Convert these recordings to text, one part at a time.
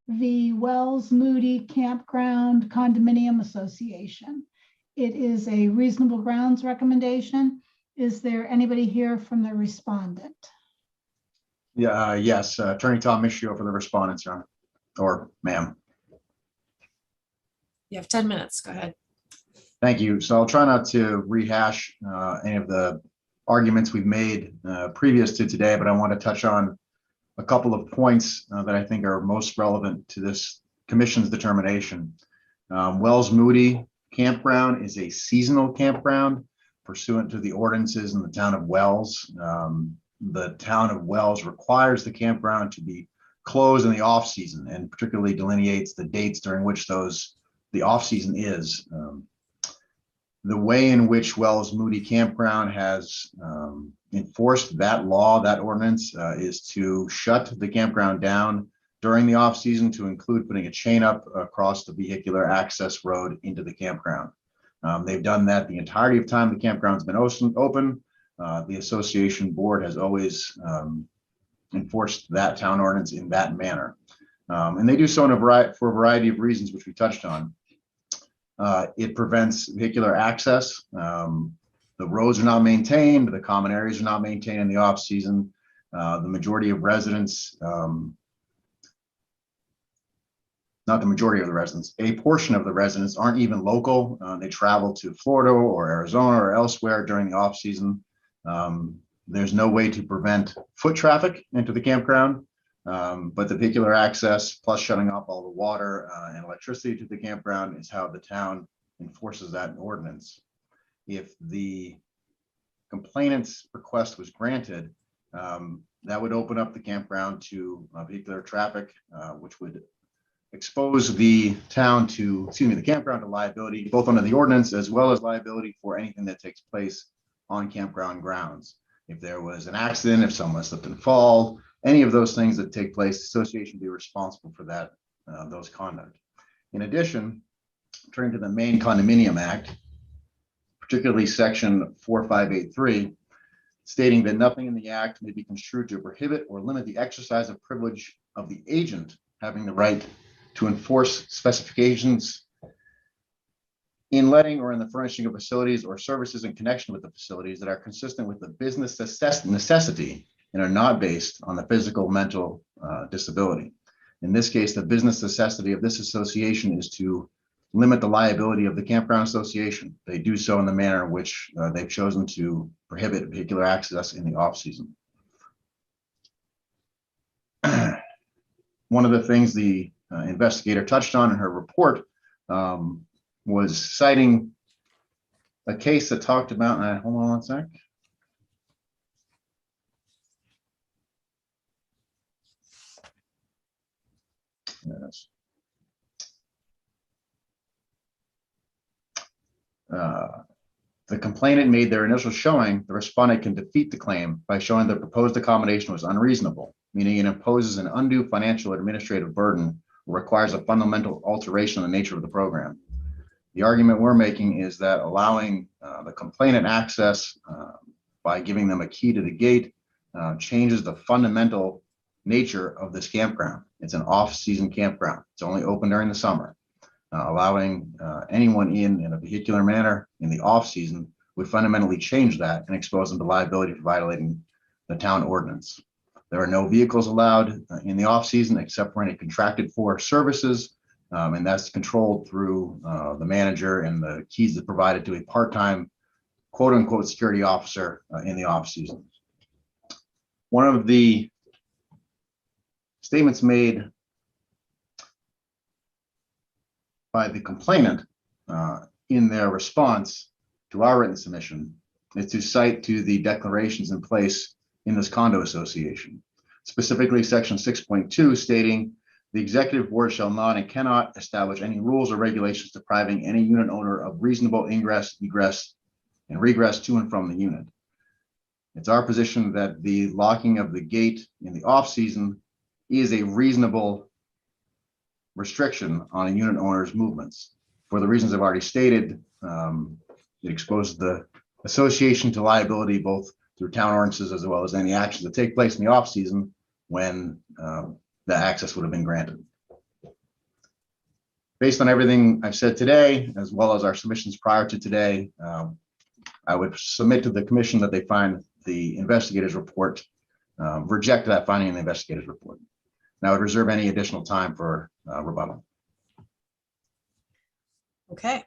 the Wells Moody Campground Condominium Association. It is a reasonable grounds recommendation. Is there anybody here from the respondent? Yeah, yes, Attorney Tom Mischio for the respondents, Your Honor, or ma'am. You have 10 minutes. Go ahead. Thank you. So I'll try not to rehash any of the arguments we've made previous to today, but I want to touch on a couple of points that I think are most relevant to this commission's determination. Wells Moody Campground is a seasonal campground pursuant to the ordinances in the town of Wells. The town of Wells requires the campground to be closed in the off season and particularly delineates the dates during which the off season is. The way in which Wells Moody Campground has enforced that law, that ordinance, is to shut the campground down during the off season, to include putting a chain up across the vehicular access road into the campground. They've done that the entirety of time the campground's been open. The association board has always enforced that town ordinance in that manner. And they do so for a variety of reasons, which we touched on. It prevents vehicular access. The roads are not maintained. The common areas are not maintained in the off season. The majority of residents, not the majority of the residents, a portion of the residents aren't even local. They travel to Florida or Arizona or elsewhere during the off season. There's no way to prevent foot traffic into the campground, but the vehicular access plus shutting off all the water and electricity to the campground is how the town enforces that ordinance. If the complainant's request was granted, that would open up the campground to vehicular traffic, which would expose the campground to liability, both under the ordinance as well as liability for anything that takes place on campground grounds. If there was an accident, if someone slipped and fall, any of those things that take place, the association would be responsible for that, those conduct. In addition, turning to the Maine Condominium Act, particularly section 4583, stating that nothing in the act may be construed to prohibit or limit the exercise of privilege of the agent having the right to enforce specifications in letting or in the furnishing of facilities or services in connection with the facilities that are consistent with the business necessity and are not based on the physical, mental disability. In this case, the business necessity of this association is to limit the liability of the campground association. They do so in the manner in which they've chosen to prohibit vehicular access in the off season. One of the things the investigator touched on in her report was citing a case that talked about, hold on one sec. Yes. The complainant made their initial showing, the respondent can defeat the claim by showing the proposed accommodation was unreasonable, meaning it imposes an undue financial or administrative burden or requires a fundamental alteration in the nature of the program. The argument we're making is that allowing the complainant access by giving them a key to the gate changes the fundamental nature of this campground. It's an off-season campground. It's only open during the summer. Allowing anyone in a vehicular manner in the off-season would fundamentally change that and expose them to liability for violating the town ordinance. There are no vehicles allowed in the off-season except for any contracted for services, and that's controlled through the manager and the keys that provided to a part-time quote-unquote security officer in the off-season. One of the statements made by the complainant in their response to our written submission is to cite to the declarations in place in this condo association, specifically section 6.2 stating the executive board shall not and cannot establish any rules or regulations depriving any unit owner of reasonable ingress, egress, and regress to and from the unit. It's our position that the locking of the gate in the off season is a reasonable restriction on a unit owner's movements. For the reasons I've already stated, it exposes the association to liability both through town ordinances as well as any actions that take place in the off season when the access would have been granted. Based on everything I've said today, as well as our submissions prior to today, I would submit to the commission that they find the investigator's report, reject that finding in the investigator's report. And I would reserve any additional time for rebuttal. Okay.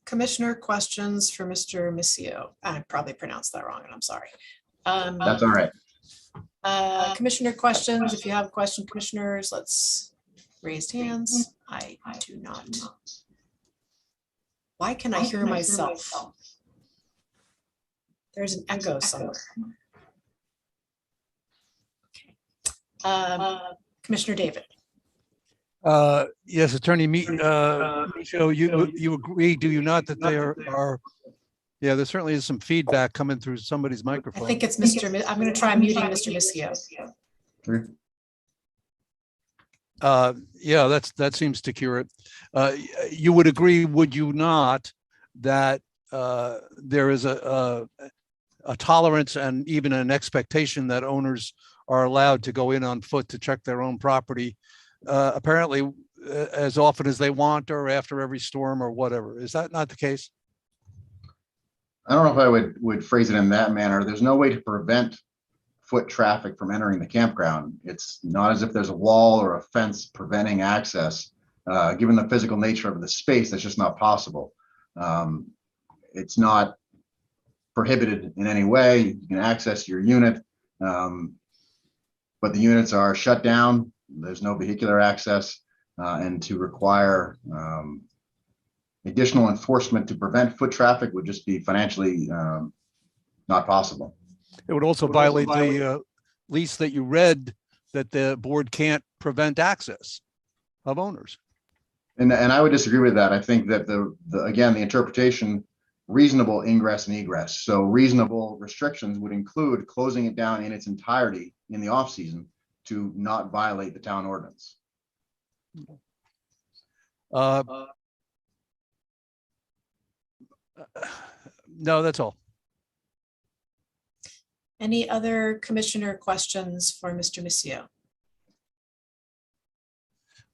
Commissioner questions for Mr. Missio. I probably pronounced that wrong and I'm sorry. That's all right. Commissioner questions. If you have a question, commissioners, let's raise hands. I do not. Why can I hear myself? There's an echo somewhere. Okay. Commissioner David. Yes, Attorney Micho, you agree, do you not, that there are, yeah, there certainly is some feedback coming through somebody's I microphone. think it's Mr. I'm going to try muting Mr. Missio. Yeah, that seems to cure it. You would agree, would you not, that there is a tolerance and even an expectation that owners are allowed to go in on foot to check their own property, apparently as often as they want or after every storm or whatever? Is that not the case? I don't know if I would phrase it in that manner. There's no way to prevent foot traffic from entering the campground. It's not as if there's a wall or a fence preventing access. Given the physical nature of the space, that's just not possible. It's not prohibited in any way. You can access your unit, but the units are shut down. There's no vehicular access, and to require additional enforcement to prevent foot traffic would just be financially not possible. It would also violate the lease that you read, that the board can't prevent access of owners. And I would disagree with that. I think that again, the interpretation, reasonable ingress and egress. So reasonable restrictions would include closing it down in its entirety in the off season to not violate the town ordinance. No, that's all. Any other commissioner questions for Mr. Missio?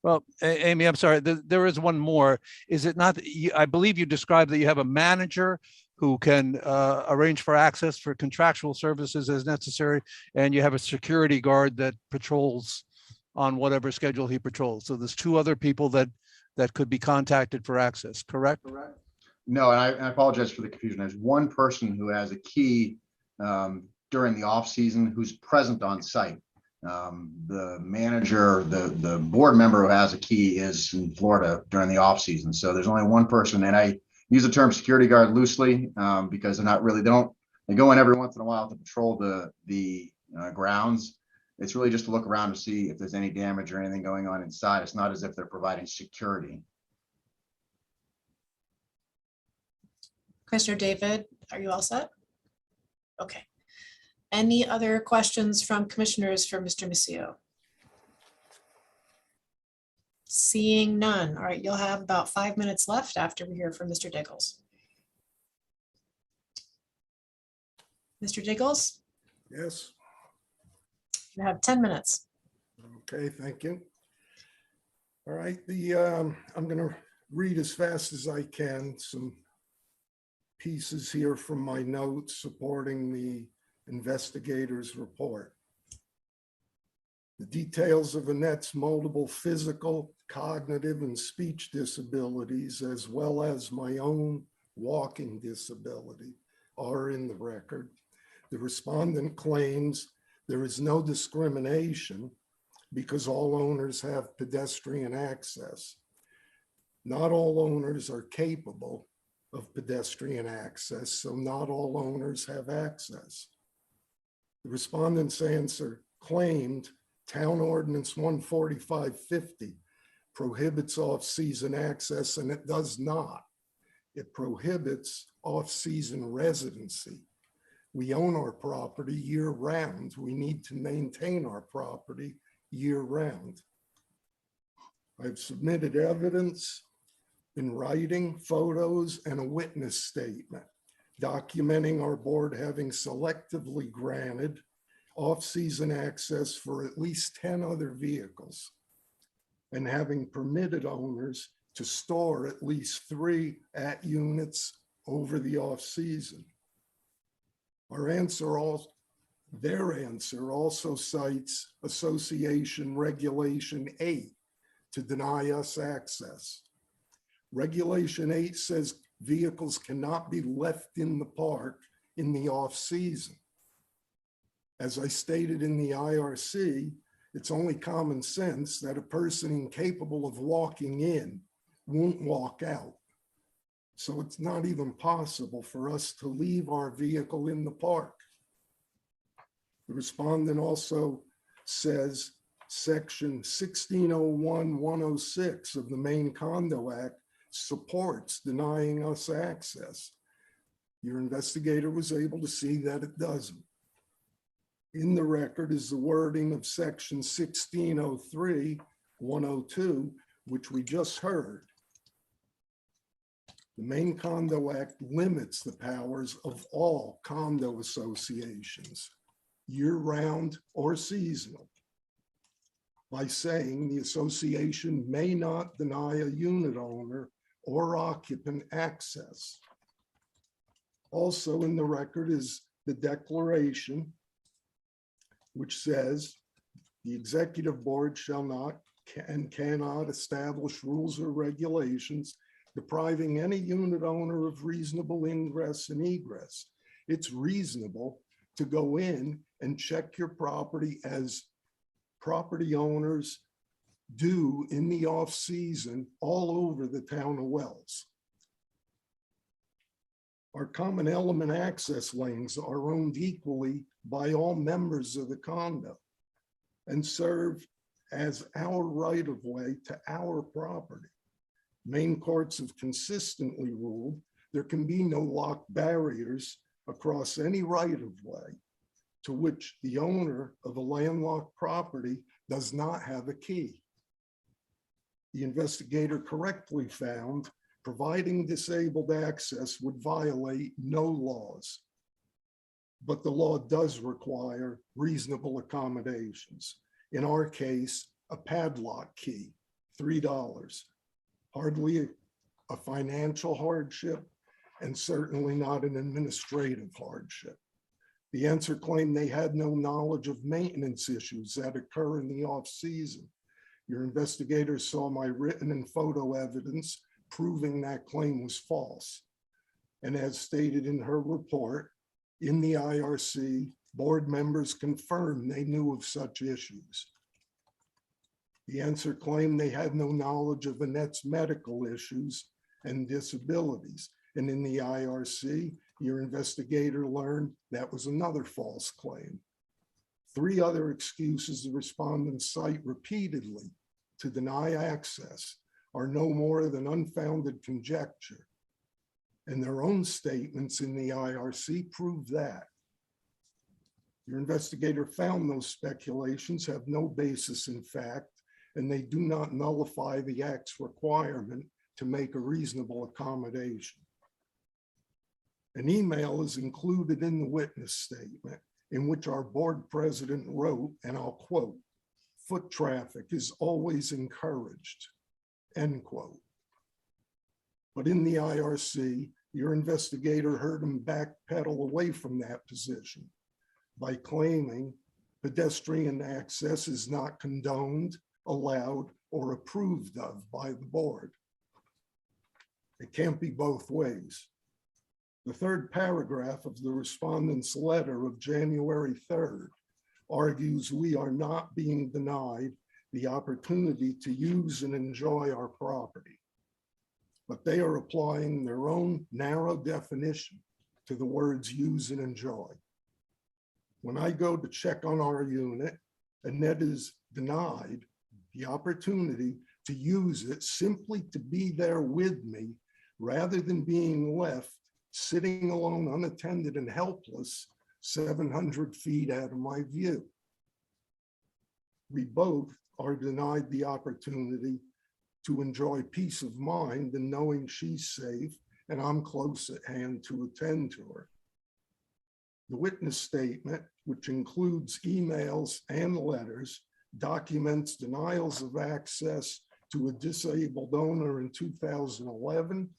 Well, Amy, I'm sorry, there is one more. Is it not, I believe you described that you have a manager who can arrange for access for contractual services as necessary, and you have a security guard that patrols on whatever schedule he patrols. So there's two other people that could be contacted for access, correct? No, and I apologize for the confusion. There's one person who has a key during the off season who's present on site. The manager, the board member who has a key is in Florida during the off season. So there's only one person, and I use the term security guard loosely because they're not really, they go in every once in a while to patrol the grounds. It's really just to look around to see if there's any damage or anything going on inside. It's not as if they're providing security. Commissioner David, are you all set? Okay. Any other questions from commissioners for Mr. Missio? Seeing none. All right, you'll have about 5 minutes left after we hear from Mr. Diggles. Mr. Diggles, Yes. you have 10 minutes. Okay, thank you. All right, I'm going to read as fast as I can some pieces here from my notes supporting the investigator's report. The details of Annette's multiple physical, cognitive, and speech disabilities, as well as my own walking disability, are in the record. The respondent claims there is no discrimination because all owners have pedestrian access. Not all owners are capable of pedestrian access, so not all owners have access. The respondent's answer claimed Town Ordinance 14550 prohibits off-season access, and it does not. It prohibits off-season residency. We own our property year-round. We need to maintain our property year-round. I've submitted evidence in writing, photos, and a witness statement documenting our board having selectively granted off-season access for at least 10 other vehicles. and having permitted owners to store at least 3 units over the off-season. Their answer also cites Association Regulation 8 to deny us access. Regulation 8 says vehicles cannot be left in the park in the off-season. As I stated in the IRC, it's only common sense that a person incapable of walking in won't walk out. So it's not even possible for us to leave our vehicle in the park. The respondent also says Section 1601-106 of the Maine Condo Act supports denying us access. Your investigator was able to see that it doesn't. In the record is the wording of Section 1603-102, which we just heard. The Maine Condo Act limits the powers of all condo associations, year-round or seasonal, by saying the association may not deny a unit owner or occupant access. Also in the record is the declaration, which says the executive board shall not and cannot establish rules or regulations depriving any unit owner of reasonable ingress and egress. It's reasonable to go in and check your property as property owners do in the off-season all over the town of Wells. Our common element access lanes are owned equally by all members of the condo and serve as our right-of-way to our property. Maine courts have consistently ruled there can be no locked barriers across any right-of-way to which the owner of a landlocked property does not have a key. The investigator correctly found providing disabled access would violate no laws, but the law does require reasonable accommodations. In our case, a padlock key, $3, hardly a financial hardship and certainly not an administrative hardship. The answer claimed they had no knowledge of maintenance issues that occur in the off-season. Your investigators saw my written and photo evidence proving that claim was false. And as stated in her report, in the IRC, board members confirmed they knew of such issues. The answer claimed they had no knowledge of Annette's medical issues and disabilities. And in the IRC, your investigator learned that was another false claim. 3 other excuses the respondents cite repeatedly to deny access are no more than unfounded conjecture. And their own statements in the IRC prove that. Your investigator found those speculations have no basis in fact, and they do not nullify the Act's requirement to make a reasonable accommodation. An email is included in the witness statement in which our board president wrote, and I'll quote, "Foot traffic is always encouraged," end quote. But in the IRC, your investigator heard him backpedal away from that position by claiming pedestrian access is not condoned, allowed, or approved of by the board. It can't be both ways. The 3rd paragraph of the respondent's letter of January 3rd argues we are not being denied the opportunity to use and enjoy our property, but they are applying their own narrow definition to the words use and enjoy. When I go to check on our unit, Annette is denied the opportunity to use it simply to be there with me rather than being left sitting alone, unattended and helpless 700 feet out of my view. We both are denied the opportunity to enjoy peace of mind and knowing she's safe and I'm close at hand to attend to her. The witness statement, which includes emails and letters, documents denials of access to a disabled owner in 2011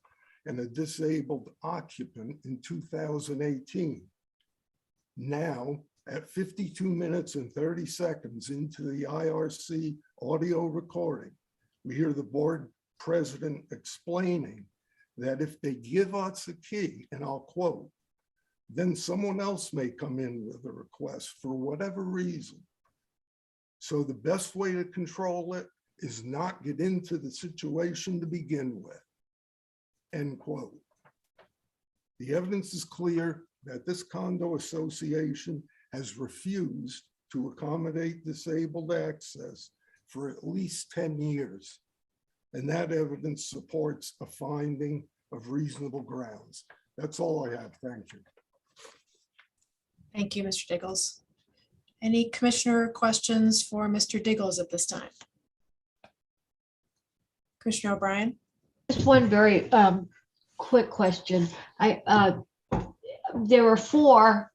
and a disabled occupant in 2018. Now, at 52 minutes and 30 seconds into the IRC audio recording, we hear the board president explaining that if they give us a key, and I'll quote, then someone else may come in with a request for whatever reason. So the best way to control it is not get into the situation to begin with, end quote. The evidence is clear that this condo association has refused to accommodate disabled access for at least 10 years. And that evidence supports a finding of reasonable grounds. That's all I have. Thank you. Thank you, Mr. Diggles. Any commissioner questions for Mr. Diggles at this time? Commissioner O'Brien? Just one very quick question. There were four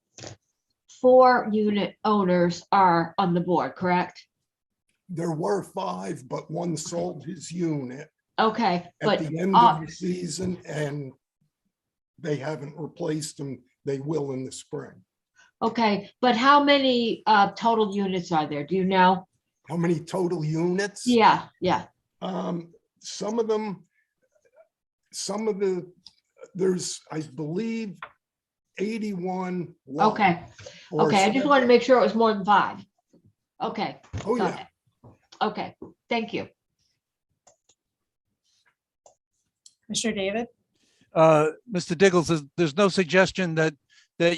unit owners are on the board, correct? There were 5, but one sold his unit Okay, at but the end of the season, and they haven't replaced them. They will in the spring. okay, but how many total units are there? Do you know? How many total units? Yeah. There's, I believe, 81 lots. Okay, or okay. I just so- wanted to make sure it was more than 5. Okay, Oh, got yeah. it. Okay, thank you. Commissioner David? Mr. Diggles, there's no suggestion that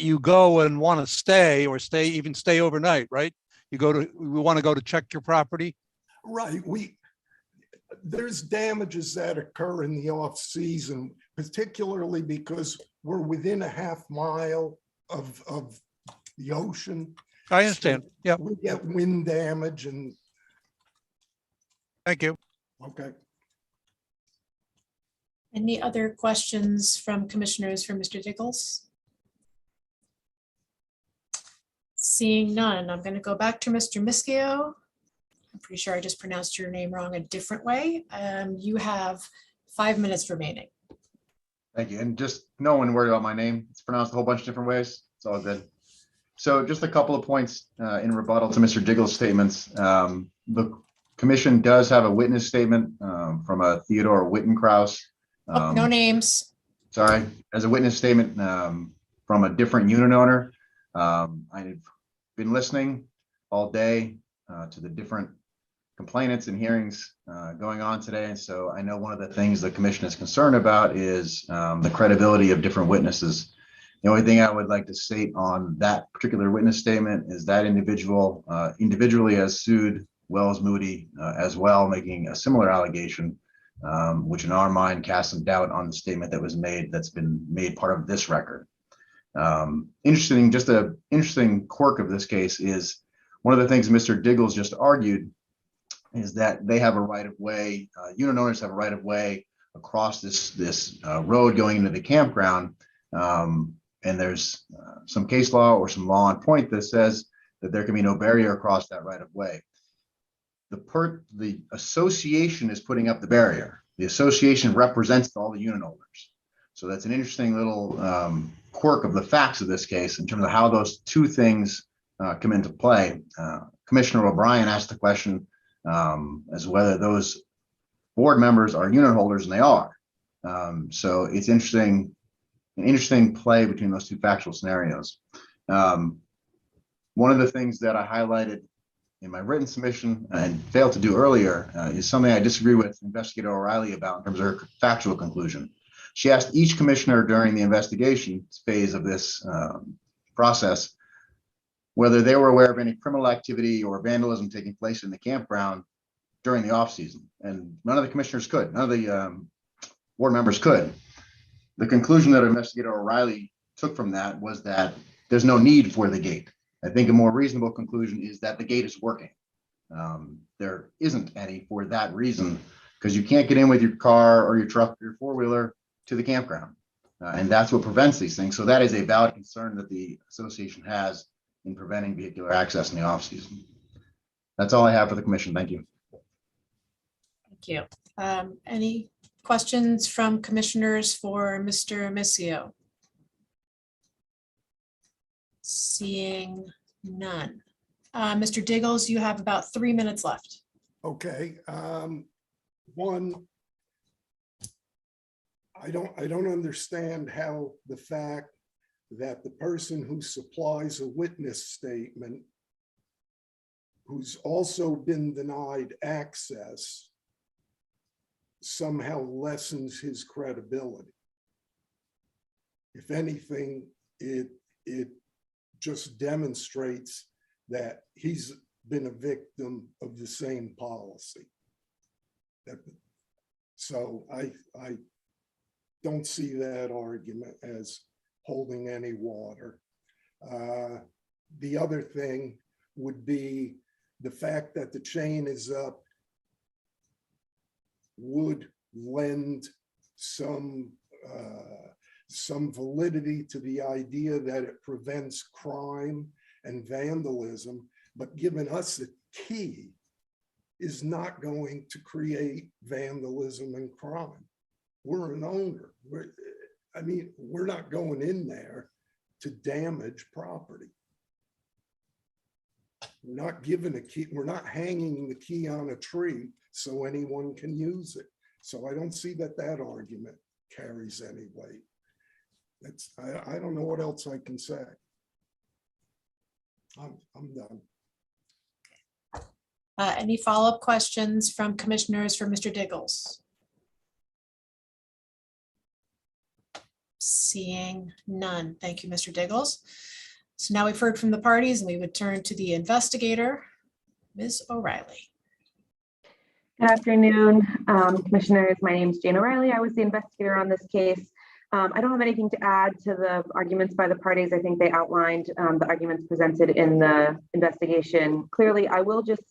you go and want to stay or even stay overnight, right? We want to go to check your property. Right. There's damages that occur in the off season, particularly because we're within a half mile of the ocean. I understand. So Yeah, we get wind damage and, thank you. okay. Any other questions from commissioners for Mr. Diggles? Seeing none, I'm going to go back to Mr. Mischio. I'm pretty sure I just pronounced your name wrong a different way. You have 5 minutes remaining. Thank you. And just no one worry about my name. It's pronounced a whole bunch of different ways. It's all good. So just a couple of points in rebuttal to Mr. Diggle's statements. The commission does have a witness statement from a Theodore Wittenkraus. Oh, no names. Sorry, as a witness statement from a different unit owner. I've been listening all day to the different complainants and hearings going on today. And so I know one of the things the commission is concerned about is the credibility of different witnesses. The only thing I would like to state on that particular witness statement is that individual individually has sued Wells Moody as well, making a similar allegation, which in our mind casts some doubt on the statement that was made, that's been made part of this record. Just an interesting quirk of this case is one of the things Mr. Diggles just argued is that they have a right of way, unit owners have a right of way across this road going into the campground. And there's some case law or some law on point that says that there can be no barrier across that right of way. The association is putting up the barrier. The association represents all the unit owners. So that's an interesting little quirk of the facts of this case in terms of how those two things come into play. Commissioner O'Brien asked the question as to whether those board members are unit holders, and they are. So it's an interesting play between those two factual scenarios. One of the things that I highlighted in my written submission and failed to do earlier is something I disagree with Investigator O'Reilly about in terms of her factual conclusion. She asked each commissioner during the investigation phase of this process whether they were aware of any criminal activity or vandalism taking place in the campground during the off season, and none of the commissioners could. None of the board members could. The conclusion that Investigator O'Reilly took from that was that there's no need for the gate. I think a more reasonable conclusion is that the gate is working. There isn't any for that reason, because you can't get in with your car or your truck or your four-wheeler to the campground. And that's what prevents these things. So that is a valid concern that the association has in preventing vehicular access in the off season. That's all I have for the commission. Thank you. Thank you. Any questions from commissioners for Mr. Amicio? Seeing none. Mr. Diggles, you have about 3 minutes left. Okay, one, I don't understand how the fact that the person who supplies a witness statement, who's also been denied access, somehow lessens his credibility. If anything, it just demonstrates that he's been a victim of the same policy. So I don't see that argument as holding any water. The other thing would be the fact that the chain is up would lend some validity to the idea that it prevents crime and vandalism, but giving us a key is not going to create vandalism and crime. We're an owner. We're not going in there to damage property. We're not given a key. We're not hanging the key on a tree so anyone can use it. So I don't see that argument carries any weight. I don't know what else I can say. I'm done. Any follow-up questions from commissioners for Mr. Diggles? Seeing none. Thank you, Mr. Diggles. So now we've heard from the parties and we would turn to the investigator, Ms. O'Reilly. Good afternoon, commissioners. My name is Jane O'Reilly. I was the investigator on this case. I don't have anything to add to the arguments by the parties. I think they outlined the arguments presented in the investigation clearly. I will just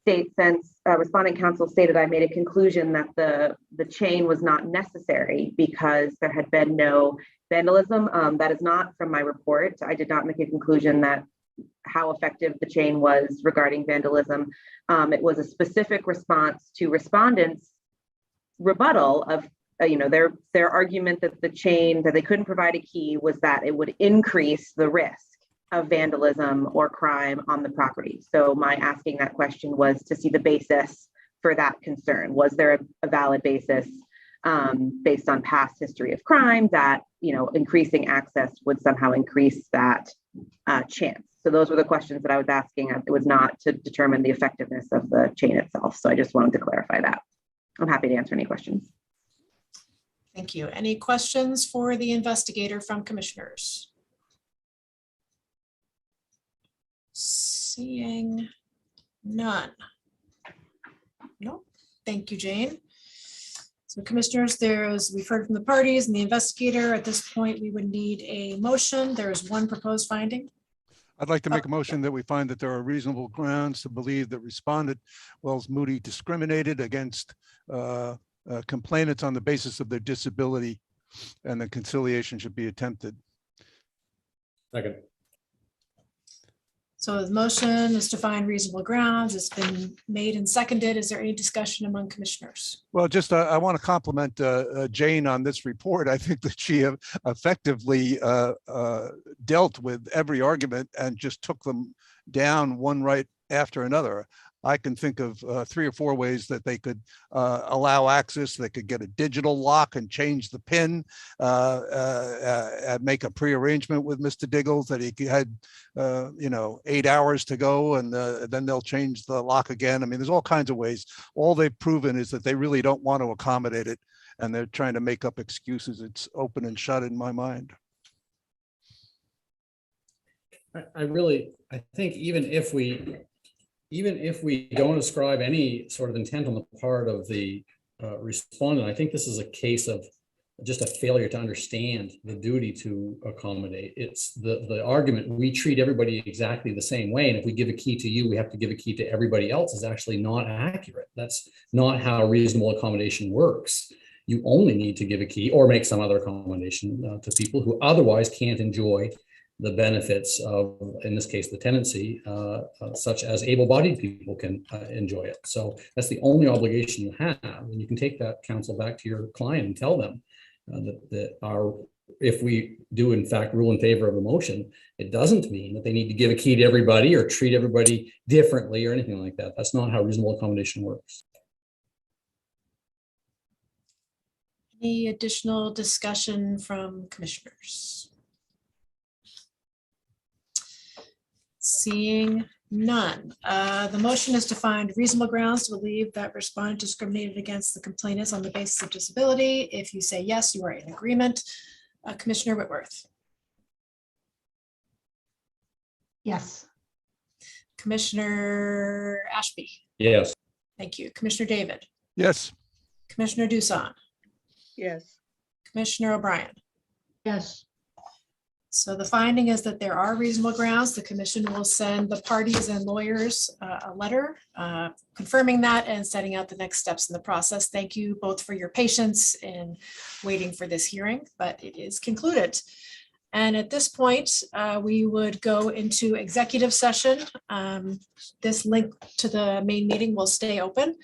state, since respondent counsel stated I made a conclusion that the chain was not necessary because there had been no vandalism. That is not from my report. I did not make a conclusion that how effective the chain was regarding vandalism. It was a specific response to respondents' rebuttal of their argument that the chain, that they couldn't provide a key, was that it would increase the risk of vandalism or crime on the property. So my asking that question was to see the basis for that concern. Was there a valid basis based on past history of crime that increasing access would somehow increase that chance? So those were the questions that I was asking. It was not to determine the effectiveness of the chain itself. So I just wanted to clarify that. I'm happy to answer any questions. Thank you. Any questions for the investigator from commissioners? Seeing none. No, thank you, Jane. So commissioners, we've heard from the parties and the investigator. At this point, we would need a motion. There is one proposed finding. I'd like to make a motion that we find that there are reasonable grounds to believe that respondent Wells Moody discriminated against complainants on the basis of their disability, and the conciliation should be attempted. Second. So the motion is to find reasonable grounds. It's been made and seconded. Is there any discussion among commissioners? Well, just I want to compliment Jane on this report. I think that she effectively dealt with every argument and just took them down one right after another. I can think of 3 or 4 ways that they could allow access. They could get a digital lock and change the PIN, and make a pre-arrangement with Mr. Diggles that he had, 8 hours to go, and then they'll change the lock again. I mean, there's all kinds of ways. All they've proven is that they really don't want to accommodate it, and they're trying to make up excuses. It's open and shut in my mind. I think even if we don't ascribe any sort of intent on the part of the respondent, I think this is a case of just a failure to understand the duty to accommodate. It's the argument, we treat everybody exactly the same way, and if we give a key to you, we have to give a key to everybody else, is actually not accurate. That's not how reasonable accommodation works. You only need to give a key or make some other accommodation to people who otherwise can't enjoy the benefits of, in this case, the tenancy, such as able-bodied people can enjoy it. So that's the only obligation you have, and you can take that counsel back to your client and tell them if we do in fact rule in favor of the motion, it doesn't mean that they need to give a key to everybody or treat everybody differently or anything like that. That's not how reasonable accommodation works. Any additional discussion from commissioners? Seeing none. The motion is to find reasonable grounds to believe that respondent discriminated against the complainants on the basis of disability. If you say yes, you are in agreement. Commissioner Whitworth. Yes. Commissioner Ashby. Yes. Thank you. Commissioner David. Yes. Commissioner Doosan. Yes. Commissioner O'Brien. Yes. So the finding is that there are reasonable grounds. The commission will send the parties and lawyers a letter confirming that and setting out the next steps in the process. Thank you both for your patience in waiting for this hearing, but it is concluded. And at this point, we would go into executive session. This link to the main meeting will stay open.